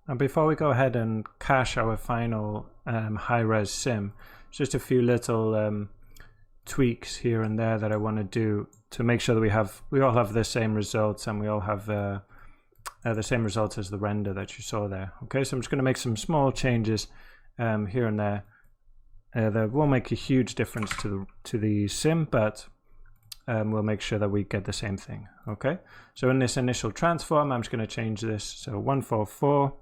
And before we go ahead and cache our final high-res sim, just a few little tweaks here and there that I want to do to make sure that we all have the same results, and we all have the same results as the render that you saw there. Okay, so I'm just going to make some small changes here and there. That won't make a huge difference to the sim, but we'll make sure that we get the same thing. Okay, so in this initial transform, I'm just going to change this. So 144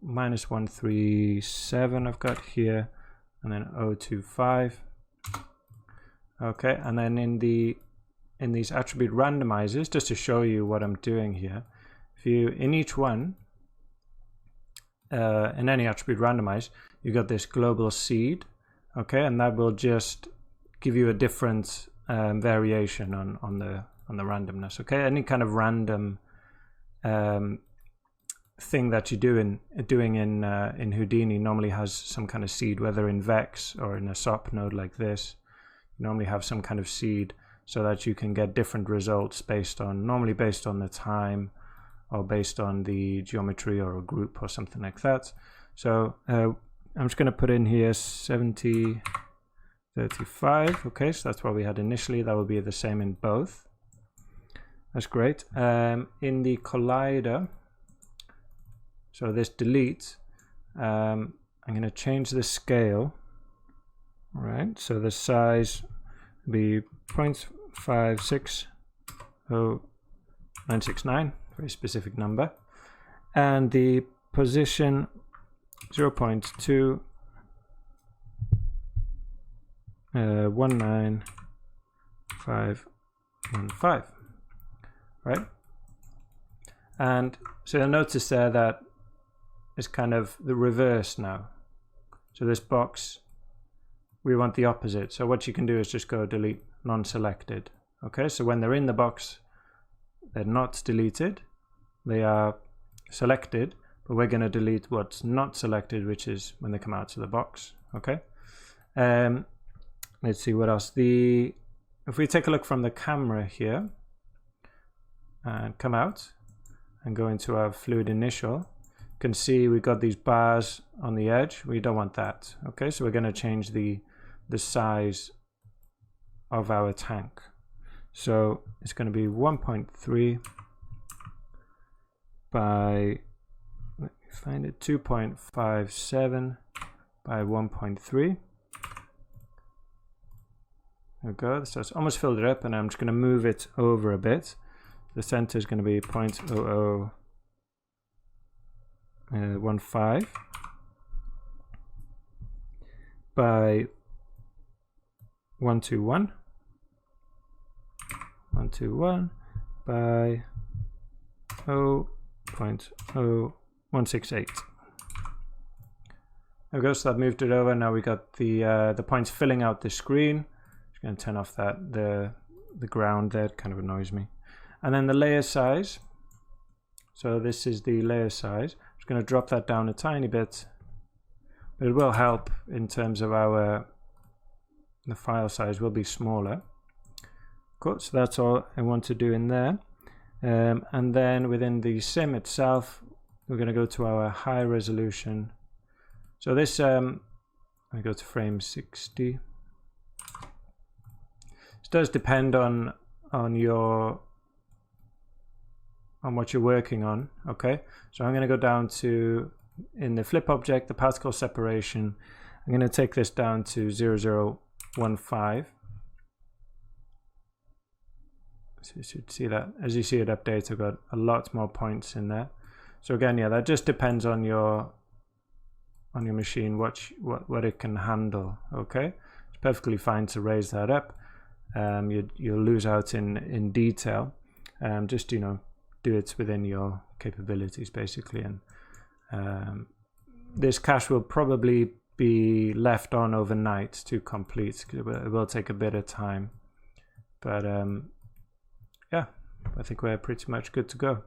minus 137 I've got here, and then 025. Okay, and then in these attribute randomizers, just to show you what I'm doing here, if you in each one in any attribute randomize, you got this global seed. Okay, and that will just give you a different variation on the randomness. Okay, any kind of random thing that you doing in Houdini normally has some kind of seed, whether in Vex or in a SOP node like this. You normally have some kind of seed so that you can get different results normally based on the time, or based on the geometry or a group or something like that. So I'm just going to put in here 70 35. Okay, so that's what we had initially. That will be the same in both. That's great. In the collider, so this delete, I'm going to change the scale. All right, so the size will be 0.560969, very specific number, and the position 0.2 19515, right? And so you'll notice there that it's kind of the reverse now. So this box, we want the opposite. So what you can do is just go delete non-selected. Okay, so when they're in the box, they're not deleted, they are selected, but we're going to delete what's not selected, which is when they come out of the box. Okay, let's see what else. If we take a look from the camera here and come out and go into our fluid initial, you can see we've got these bars on the edge. We don't want that. Okay, so we're going to change the size of our tank. So it's going to be 1.3 by, let me find it, 2.57 by 1.3. There we go. So it's almost filled it up, and I'm just going to move it over a bit. The center is going to be 0.0015 by 121 by 0.0168. There we go. So that moved it over. Now we got the points filling out the screen. Just going to turn off the ground there. It kind of annoys me. And then the layer size. So this is the layer size. I'm just going to drop that down a tiny bit, but it will help in terms of the file size will be smaller. Cool. So that's all I want to do in there. And then within the sim itself, we're going to go to our high resolution. So this, I go to frame 60. This does depend on what you're working on. Okay, so I'm going to go down to, in the flip object, the particle separation, I'm going to take this down to 0015. So you should see that as you see it update, I've got a lot more points in there. So again, yeah, that just depends on your machine, what it can handle. Okay, it's perfectly fine to raise that up. You'll lose out in detail. Just do it within your capabilities basically. And this cache will probably be left on overnight to complete. It will take a bit of time, but yeah, I think we're pretty much good to go.